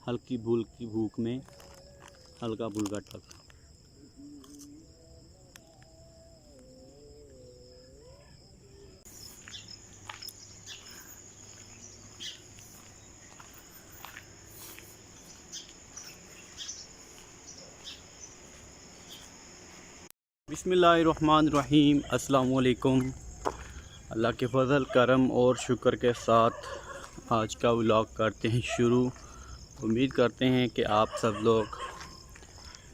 हल्की फुल्की भूख में हल्का फुल्का टक। बिस्मिल्लाहिर्रहमानिर्रहीम। अस्सलाम वालेकुम। अल्लाह के फ़ज़ल करम और शुक्र के साथ आज का व्लॉग करते हैं शुरू। उम्मीद करते हैं कि आप सब लोग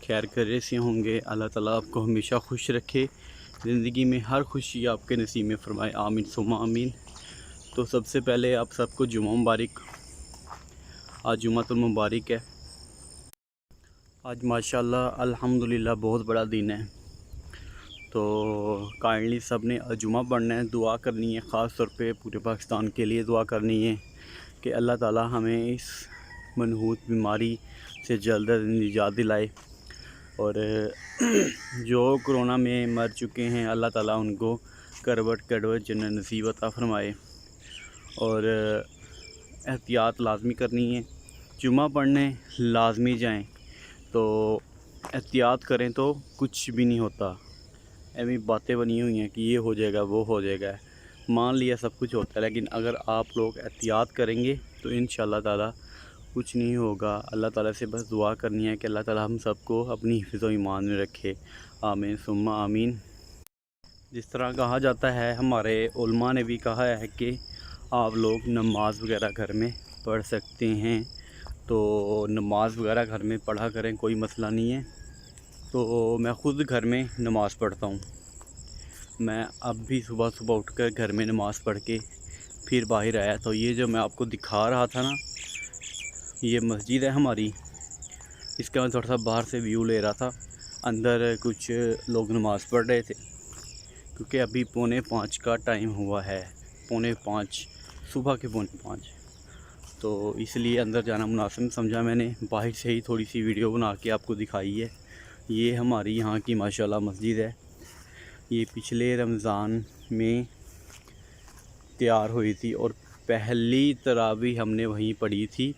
खैर खैरियत से होंगे। अल्लाह ताला आपको हमेशा खुश रखे, ज़िंदगी में हर खुशी आपके नसीब में फ़रमाए, आमीन सुम्मा आमीन। तो सबसे पहले आप सबको जुम्मा मुबारक। आज जुम्मतुल मुबारक है। आज माशाल्लाह अल्हम्दुलिल्लाह बहुत बड़ा दिन है। तो काइंडली सब ने जुमा पढ़ना है, दुआ करनी है, ख़ास तौर पे पूरे पाकिस्तान के लिए दुआ करनी है कि अल्लाह ताला हमें इस मनहूस बीमारी से जल्द निजात दिलाए। और जो कोरोना में मर चुके हैं अल्लाह ताला उनको करवट करवट जन्नत नसीब अता फ़रमाए। और एहतियात लाजमी करनी है, जुमा पढ़ने लाजमी जाएं। तो एहतियात करें तो कुछ भी नहीं होता। ऐसी बातें बनी हुई हैं कि ये हो जाएगा वो हो जाएगा, मान लिया सब कुछ होता है, लेकिन अगर आप लोग एहतियात करेंगे तो इंशाअल्लाह ताला कुछ नहीं होगा। अल्लाह ताला से बस दुआ करनी है कि अल्लाह ताला हम सबको अपनी हिफ्ज़ और ईमान में रखे, आमीन सुम्मा आमीन। जिस तरह कहा जाता है, हमारे उलमा ने भी कहा है कि आप लोग नमाज वगैरह घर में पढ़ सकते हैं, तो नमाज वगैरह घर में पढ़ा करें, कोई मसला नहीं है। तो मैं ख़ुद घर में नमाज़ पढ़ता हूँ। मैं अब भी सुबह सुबह उठकर घर में नमाज़ पढ़ के फिर बाहर आया। तो ये जो मैं आपको दिखा रहा था ना, ये मस्जिद है हमारी, इसका मैं थोड़ा सा बाहर से व्यू ले रहा था। अंदर कुछ लोग नमाज़ पढ़ रहे थे, क्योंकि अभी 4:45 का टाइम हुआ है, 4:45 सुबह के 4:45। तो इसलिए अंदर जाना मुनासिब समझा मैंने, बाहर से ही थोड़ी सी वीडियो बना के आपको दिखाई है। ये हमारी यहाँ की माशाल्लाह मस्जिद है। ये पिछले रमज़ान में तैयार हुई थी और पहली तरावी हमने वहीं पढ़ी थी,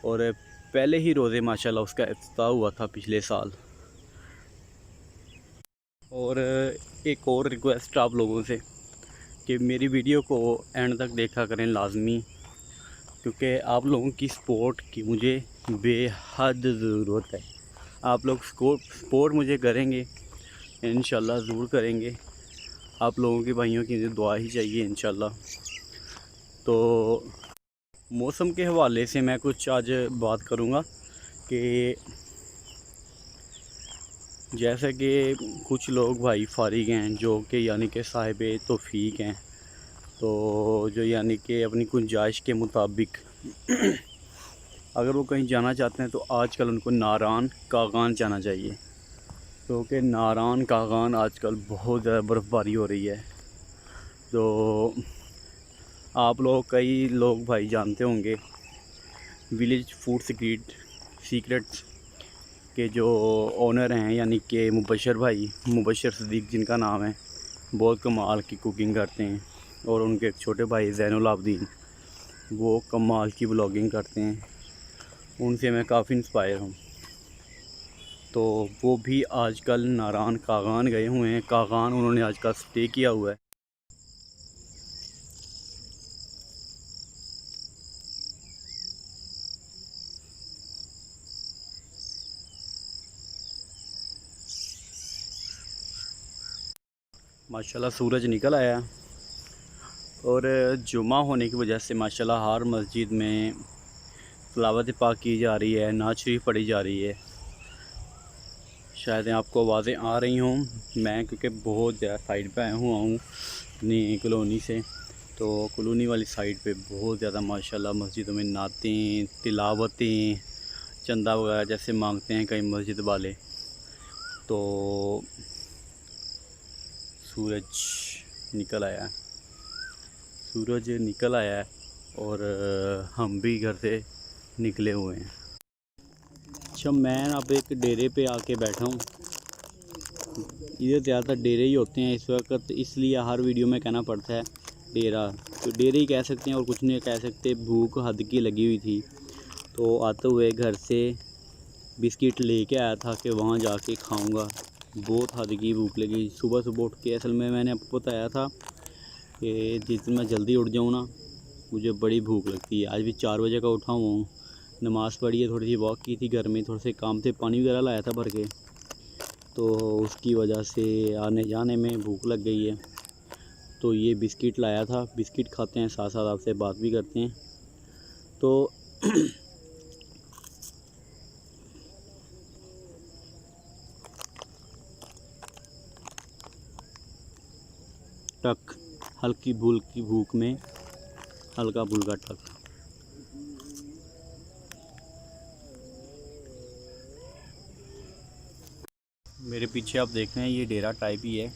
और पहले ही रोज़े माशाल्लाह उसका इफ्तिताह हुआ था पिछले साल। और एक और रिक्वेस्ट आप लोगों से कि मेरी वीडियो को एंड तक देखा करें लाजमी, क्योंकि आप लोगों की सपोर्ट की मुझे बेहद ज़रूरत है। आप लोग सपोर्ट मुझे करेंगे, इंशाल्लाह ज़रूर करेंगे। आप लोगों के भाइयों की दुआ ही चाहिए इंशाल्लाह। तो मौसम के हवाले से मैं कुछ आज बात करूँगा कि जैसे कि कुछ लोग भाई फारिग हैं, जो कि यानी कि साहिब तौफीक हैं, तो जो यानी कि अपनी गुंजाइश के मुताबिक अगर वो कहीं जाना चाहते हैं तो आजकल उनको नारान कागान जाना चाहिए, क्योंकि नारान कागान आजकल बहुत ज़्यादा बर्फ़बारी हो रही है। तो आप लोग कई लोग भाई जानते होंगे विलेज फूड सीक्रेट्स के जो ओनर हैं, यानी कि मुबशर भाई, मुबशर सदीक जिनका नाम है, बहुत कमाल की कुकिंग करते हैं। और उनके एक छोटे भाई ज़ैनुल आबदीन, वो कमाल की ब्लॉगिंग करते हैं। उनसे मैं काफ़ी इंस्पायर हूँ। तो वो भी आजकल नारान कागान गए हुए हैं। कागान उन्होंने आजकल स्टे किया हुआ है। माशाल्लाह सूरज निकल आया, और जुमा होने की वजह से माशाल्लाह हर मस्जिद में तिलावत पाक की जा रही है, नात शरीफ पढ़ी जा रही है। शायद आपको आवाज़ें आ रही हों। मैं क्योंकि बहुत ज़्यादा साइड पे आया हुआ हूँ अपनी कॉलोनी से, तो कॉलोनी वाली साइड पे बहुत ज़्यादा माशाल्लाह मस्जिदों में नातें, तिलावतें, चंदा वगैरह जैसे मांगते हैं कई मस्जिद वाले। तो सूरज निकल आया है और हम भी घर से निकले हुए हैं। अच्छा, मैं अब एक डेरे पे आके बैठा हूँ। इधर ज़्यादातर डेरे ही होते हैं इस वक्त, इसलिए हर वीडियो में कहना पड़ता है डेरा। तो डेरे ही कह सकते हैं और कुछ नहीं कह सकते। भूख हद की लगी हुई थी, तो आते हुए घर से बिस्किट लेके आया था कि वहाँ जाके खाऊंगा। बहुत हद की भूख लगी। सुबह सुबह उठ के, असल में मैंने आपको बताया था कि जिस दिन मैं जल्दी उठ जाऊँ ना, मुझे बड़ी भूख लगती है। आज भी 4 बजे का उठा हुआ हूँ, नमाज़ पढ़ी है, थोड़ी सी वॉक की थी, घर में थोड़े से काम थे, पानी वगैरह लाया था भर के, तो उसकी वजह से आने जाने में भूख लग गई है। तो ये बिस्किट लाया था, बिस्किट खाते हैं, साथ साथ आपसे बात भी करते हैं। तो टक, हल्की फुल्की भूख में हल्का फुल्का टक। मेरे पीछे आप देख रहे हैं, ये डेरा टाइप ही है।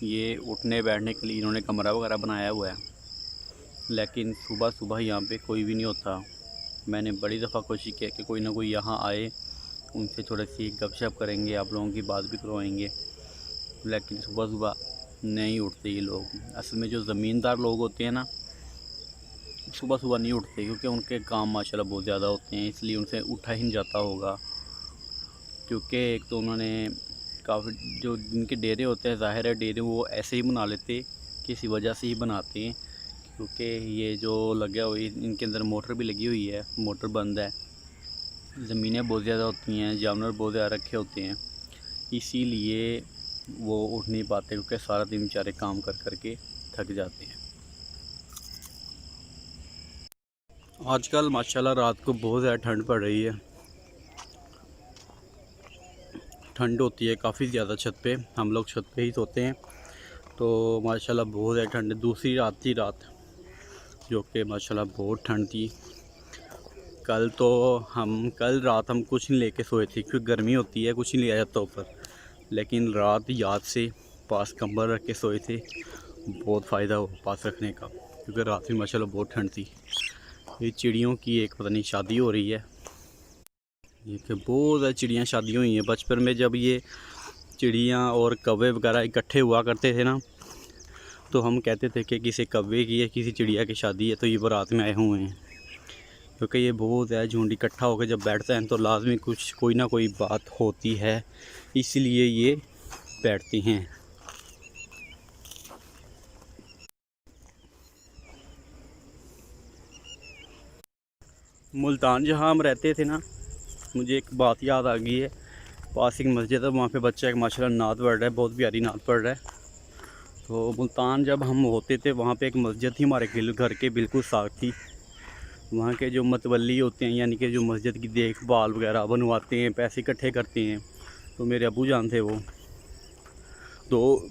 ये उठने बैठने के लिए इन्होंने कमरा वगैरह बनाया हुआ है, लेकिन सुबह सुबह यहाँ पे कोई भी नहीं होता। मैंने बड़ी दफ़ा कोशिश की कि कोई ना कोई यहाँ आए, उनसे थोड़ी सी गपशप करेंगे, आप लोगों की बात भी करवाएंगे, लेकिन सुबह सुबह नहीं उठते ये लोग। असल में जो ज़मींदार लोग होते हैं ना, सुबह सुबह नहीं उठते, क्योंकि उनके काम माशाल्लाह बहुत ज़्यादा होते हैं, इसलिए उनसे उठा ही नहीं जाता होगा। क्योंकि एक तो उन्होंने काफ़ी, जो जिनके डेरे होते हैं, ज़ाहिर है डेरे वो ऐसे ही बना लेते, किसी वजह से ही बनाते हैं, क्योंकि ये जो लगा हुई, इनके अंदर मोटर भी लगी हुई है, मोटर बंद है, ज़मीनें बहुत ज़्यादा होती हैं, जानवर बहुत ज़्यादा रखे होते हैं, इसीलिए वो उठ नहीं पाते, क्योंकि सारा दिन बेचारे काम कर कर के थक जाते हैं। आजकल माशाल्लाह रात को बहुत ज़्यादा ठंड पड़ रही है, ठंड होती है काफ़ी ज़्यादा। छत पे हम लोग छत पे ही सोते हैं, तो माशाल्लाह बहुत ज़्यादा ठंड। दूसरी रात थी रात, जो कि माशाल्लाह बहुत ठंड थी। कल रात हम कुछ नहीं लेके सोए थे, क्योंकि गर्मी होती है, कुछ नहीं लिया जाता ऊपर, लेकिन रात याद से पास कंबल रख के सोए थे। बहुत फ़ायदा हो पास रखने का, क्योंकि रात में माशाल्लाह बहुत ठंड थी। ये चिड़ियों की एक पता नहीं शादी हो रही है, ये कि बहुत ज़्यादा चिड़ियाँ शादी हुई हैं। बचपन में जब ये चिड़ियाँ और कौवे वगैरह इकट्ठे हुआ करते थे ना, तो हम कहते थे कि किसी कौवे की या किसी चिड़िया की शादी है, तो ये बारात में आए हुए हैं। क्योंकि ये बहुत ज़्यादा झुंड इकट्ठा होकर जब बैठते हैं, तो लाजमी कोई ना कोई बात होती है, इसलिए ये बैठती हैं। मुल्तान जहाँ हम रहते थे ना, मुझे एक बात याद आ गई है। पास एक मस्जिद है, वहाँ पे बच्चा एक माशाल्लाह नात पढ़ रहा है, बहुत प्यारी नात पढ़ रहा है। तो मुल्तान जब हम होते थे, वहाँ पे एक मस्जिद थी हमारे घर के बिल्कुल साथ थी। वहाँ के जो मतवली होते हैं, यानी कि जो मस्जिद की देखभाल वगैरह बनवाते हैं, पैसे इकट्ठे करते हैं, तो मेरे अबू जान थे वो। तो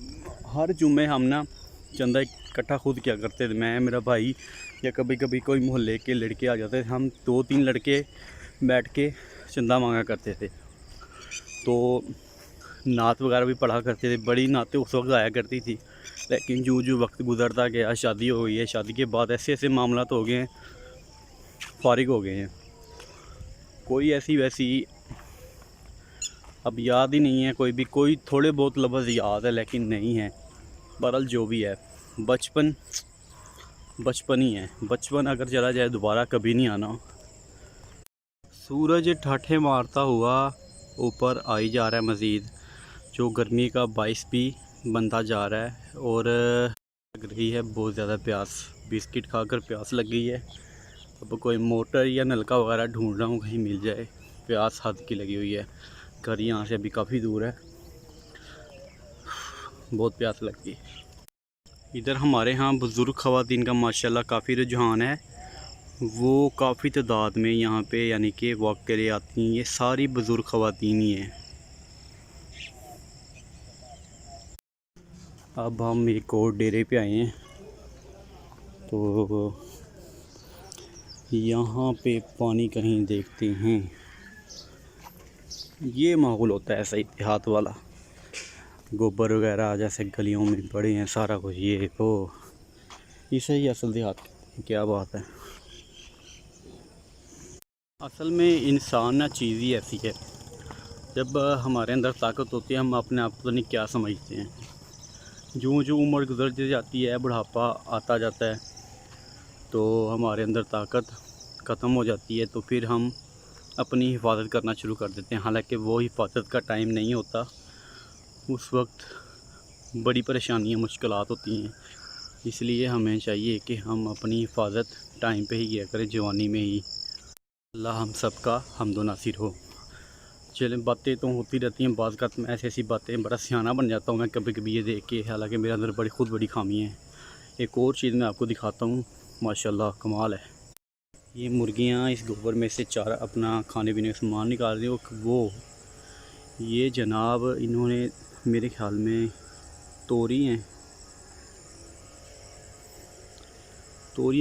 हर जुम्मे हम ना चंदा इकट्ठा खुद किया करते थे, मैं, मेरा भाई, या कभी कभी कोई मोहल्ले के लड़के आ जाते थे, हम 2-3 लड़के बैठ के चंदा मांगा करते थे। तो नात वगैरह भी पढ़ा करते थे, बड़ी नातें उस वक्त आया करती थी। लेकिन जो जो वक्त गुजरता गया, शादी हो गई है, शादी के बाद ऐसे ऐसे मामला तो हो गए हैं, फारिग हो गए हैं, कोई ऐसी वैसी अब याद ही नहीं है। कोई थोड़े बहुत लफ्ज़ याद है, लेकिन नहीं है। बहरहाल जो भी है, बचपन बचपन ही है। बचपन अगर चला जाए दोबारा कभी नहीं आना। सूरज ठाठे मारता हुआ ऊपर आई जा रहा है मज़ीद, जो गर्मी का बाइस भी बनता जा रहा है। और लग रही है बहुत ज़्यादा प्यास, बिस्किट खाकर प्यास लग गई है। अब कोई मोटर या नलका वगैरह ढूंढ रहा हूँ, कहीं मिल जाए। प्यास हद की लगी हुई है, घर यहाँ से अभी काफ़ी दूर है, बहुत प्यास लगती है। इधर हमारे यहाँ बुज़ुर्ग ख़वातीन का माशाल्लाह काफ़ी रुझान है, वो काफ़ी तादाद में यहाँ पे यानी कि वॉक के लिए आती हैं। ये सारी बुज़ुर्ग ख़वातीन ही हैं। अब हम एक और डेरे पे आए हैं, तो यहाँ पे पानी कहीं देखते हैं। ये माहौल होता है सही देहात वाला, गोबर वगैरह जैसे गलियों में पड़े हैं, सारा कुछ ये वो, इसे ही असल देहात। क्या बात है। असल में इंसान ना चीज़ ही ऐसी है, जब हमारे अंदर ताकत होती है, हम अपने आप को नहीं क्या समझते हैं। जो जो उम्र गुजर जाती है, बुढ़ापा आता जाता है, तो हमारे अंदर ताकत ख़त्म हो जाती है तो फिर हम अपनी हिफाजत करना शुरू कर देते हैं। हालांकि वो हिफाजत का टाइम नहीं होता, उस वक्त बड़ी परेशानियाँ मुश्किलात होती हैं। इसलिए हमें चाहिए कि हम अपनी हिफाजत टाइम पे ही किया करें, जवानी में ही। अल्लाह हम सब का हम्दो नासिर हो। चलें, बातें तो होती रहती हैं, बाज़ का मैं ऐसी बातें बड़ा सियाना बन जाता हूँ मैं कभी कभी ये देख के, हालांकि मेरे अंदर बड़ी खामी है। एक और चीज़ मैं आपको दिखाता हूँ, माशाल्लाह कमाल है। ये मुर्गियाँ इस गोबर में से चारा अपना खाने पीने का सामान निकाल रही हैं। वो ये जनाब इन्होंने मेरे ख्याल में तोरियाँ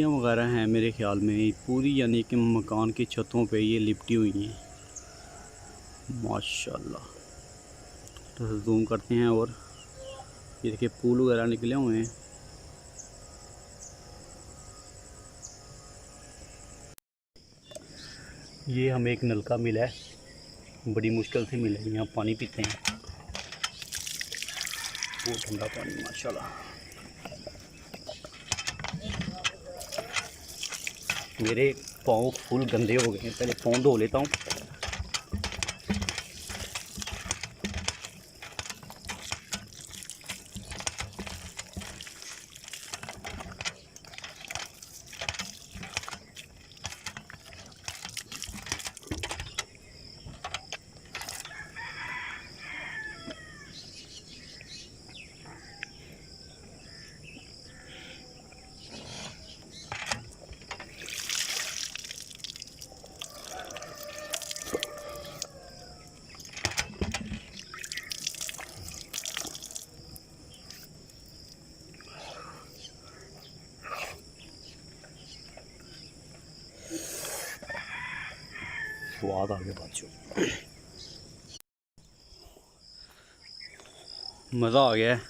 वगैरह हैं मेरे ख्याल में पूरी, यानी कि मकान की छतों पे ये लिपटी हुई हैं माशाल्लाह। तो जूम करते हैं और ये देखिए फूल वगैरह निकले हुए हैं। ये हमें एक नलका मिला है, बड़ी मुश्किल से मिला है। यहाँ पानी पीते हैं, वो ठंडा पानी माशाल्लाह। मेरे पाँव फुल गंदे हो गए हैं, पहले पाँव धो लेता हूँ। स्वाद आ गया बच्चों, मज़ा आ गया है।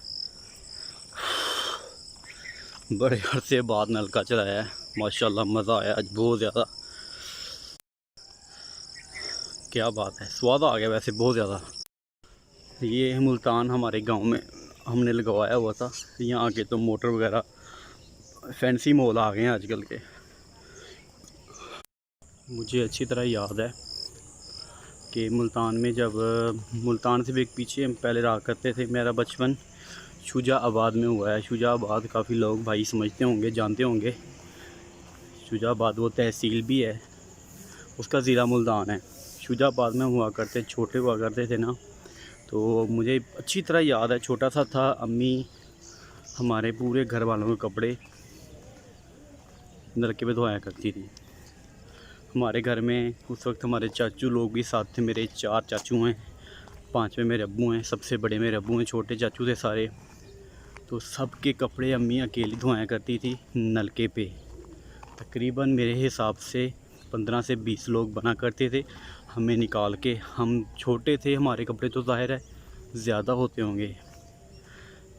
बड़े अरसे बाद नलका चलाया है माशाल्लाह, मज़ा आया आज बहुत ज़्यादा। क्या बात है, स्वाद आ गया वैसे बहुत ज़्यादा। ये मुल्तान हमारे गांव में हमने लगवाया हुआ था। यहाँ आके तो मोटर वगैरह फैंसी मॉल आ गए हैं आजकल के। मुझे अच्छी तरह याद है कि मुल्तान में जब मुल्तान से भी एक पीछे हम पहले रहा करते थे, मेरा बचपन शुजाआबाद में हुआ है। शुजाआबाद काफ़ी लोग भाई समझते होंगे, जानते होंगे। शुजाआबाद वो तहसील भी है, उसका ज़िला मुल्तान है। शुजाआबाद में हुआ करते, छोटे हुआ करते थे ना, तो मुझे अच्छी तरह याद है। छोटा सा था, अम्मी हमारे पूरे घर वालों के कपड़े नलके पे धोया करती थी। हमारे घर में उस वक्त हमारे चाचू लोग भी साथ थे। मेरे 4 चाचू हैं, 5वें मेरे अब्बू हैं, सबसे बड़े मेरे अब्बू हैं, छोटे चाचू थे सारे। तो सबके कपड़े अम्मी अकेली धोया करती थी नलके पे। तकरीबन मेरे हिसाब से 15 से 20 लोग बना करते थे। हमें निकाल के, हम छोटे थे, हमारे कपड़े तो ज़ाहिर है ज़्यादा होते होंगे,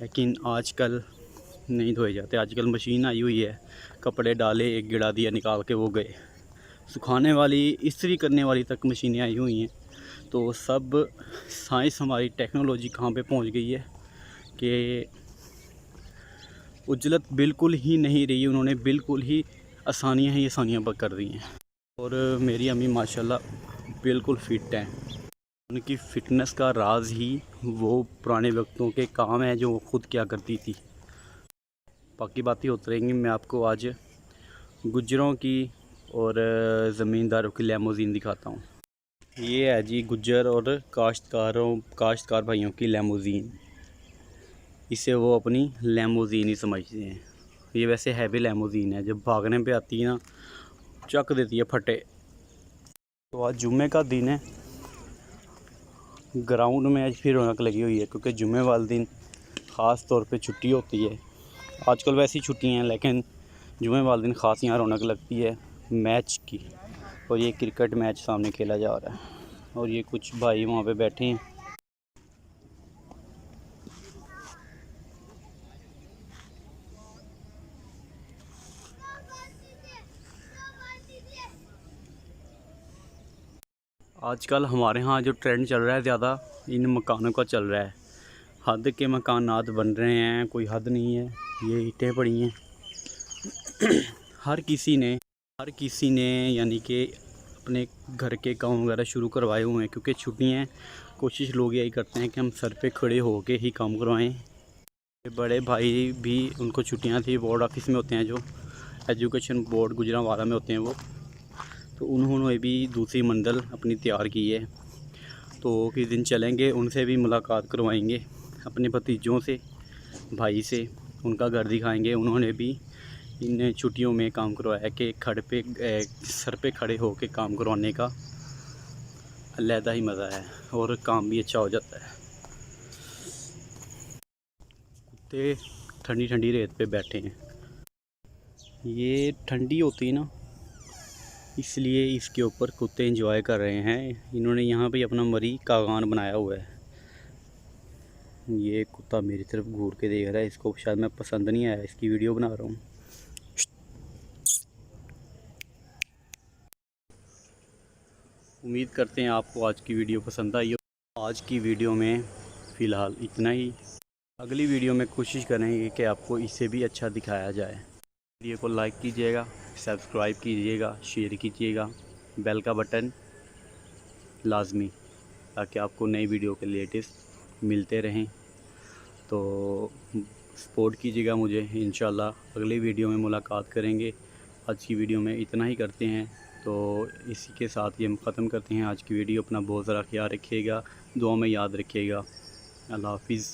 लेकिन आजकल नहीं धोए जाते। आजकल मशीन आई हुई है, कपड़े डाले, एक गिरा दिया, निकाल के वो गए। सुखाने वाली, इस्त्री करने वाली तक मशीनें आई हुई हैं। तो सब साइंस, हमारी टेक्नोलॉजी कहाँ पे पहुंच गई है कि उजलत बिल्कुल ही नहीं रही। उन्होंने बिल्कुल ही आसानियाँ ही आसानियाँ कर दी हैं। और मेरी अम्मी माशाल्लाह बिल्कुल फ़िट हैं। उनकी फ़िटनेस का राज ही वो पुराने वक्तों के काम है जो वो ख़ुद क्या करती थी। बाकी बातें होती रहेंगी। मैं आपको आज गुज्जरों की और ज़मींदारों की लैमोज़ीन दिखाता हूँ। ये है जी गुज्जर और काश्तकार भाइयों की लैमोज़ीन। इसे वो अपनी लैमोज़ीन ही समझते हैं। ये वैसे हैवी लैमोज़ीन है, जब भागने पे आती है ना चक देती है फटे। तो आज जुम्मे का दिन है, ग्राउंड में आज फिर रौनक लगी हुई है, क्योंकि जुम्मे वाले दिन ख़ास तौर पे छुट्टी होती है। आजकल वैसी छुट्टियाँ हैं, लेकिन जुम्मे वाले दिन ख़ास यहाँ रौनक लगती है मैच की। और ये क्रिकेट मैच सामने खेला जा रहा है और ये कुछ भाई वहाँ पे बैठे हैं। आजकल हमारे यहाँ जो ट्रेंड चल रहा है ज़्यादा इन मकानों का चल रहा है। हद के मकानात बन रहे हैं, कोई हद नहीं है। ये ईंटें पड़ी हैं। हर किसी ने हर किसी ने यानी कि अपने घर के काम वगैरह शुरू करवाए हुए हैं, क्योंकि छुट्टियां हैं। कोशिश लोग यही करते हैं कि हम सर पे खड़े होके ही काम करवाएं। बड़े भाई भी उनको छुट्टियां थी, बोर्ड ऑफिस में होते हैं, जो एजुकेशन बोर्ड गुजरांवाला में होते हैं वो, तो उन्होंने भी दूसरी मंजिल अपनी तैयार की है। तो किस दिन चलेंगे, उनसे भी मुलाकात करवाएंगे, अपने भतीजों से, भाई से, उनका घर दिखाएंगे। उन्होंने भी इन छुट्टियों में काम करवाया कि सर पे खड़े होकर काम करवाने का अलहदा ही मज़ा है और काम भी अच्छा हो जाता है। कुत्ते ठंडी ठंडी रेत पे बैठे हैं, ये ठंडी होती है ना, इसलिए इसके ऊपर कुत्ते एंजॉय कर रहे हैं। इन्होंने यहाँ पे अपना मरी कागान बनाया हुआ है। ये कुत्ता मेरी तरफ घूर के देख रहा है, इसको शायद मैं पसंद नहीं आया, इसकी वीडियो बना रहा हूँ। उम्मीद करते हैं आपको आज की वीडियो पसंद आई हो। आज की वीडियो में फ़िलहाल इतना ही। अगली वीडियो में कोशिश करेंगे कि आपको इससे भी अच्छा दिखाया जाए। वीडियो को लाइक कीजिएगा, सब्सक्राइब कीजिएगा, शेयर कीजिएगा, बेल का बटन लाजमी, ताकि आपको नई वीडियो के लेटेस्ट मिलते रहें। तो सपोर्ट कीजिएगा मुझे। इंशाल्लाह अगली वीडियो में मुलाकात करेंगे। आज की वीडियो में इतना ही करते हैं, तो इसी के साथ ये हम ख़त्म करते हैं आज की वीडियो। अपना बहुत ज़रा ख्याल रखिएगा, दुआ में याद रखिएगा। अल्लाह हाफिज़।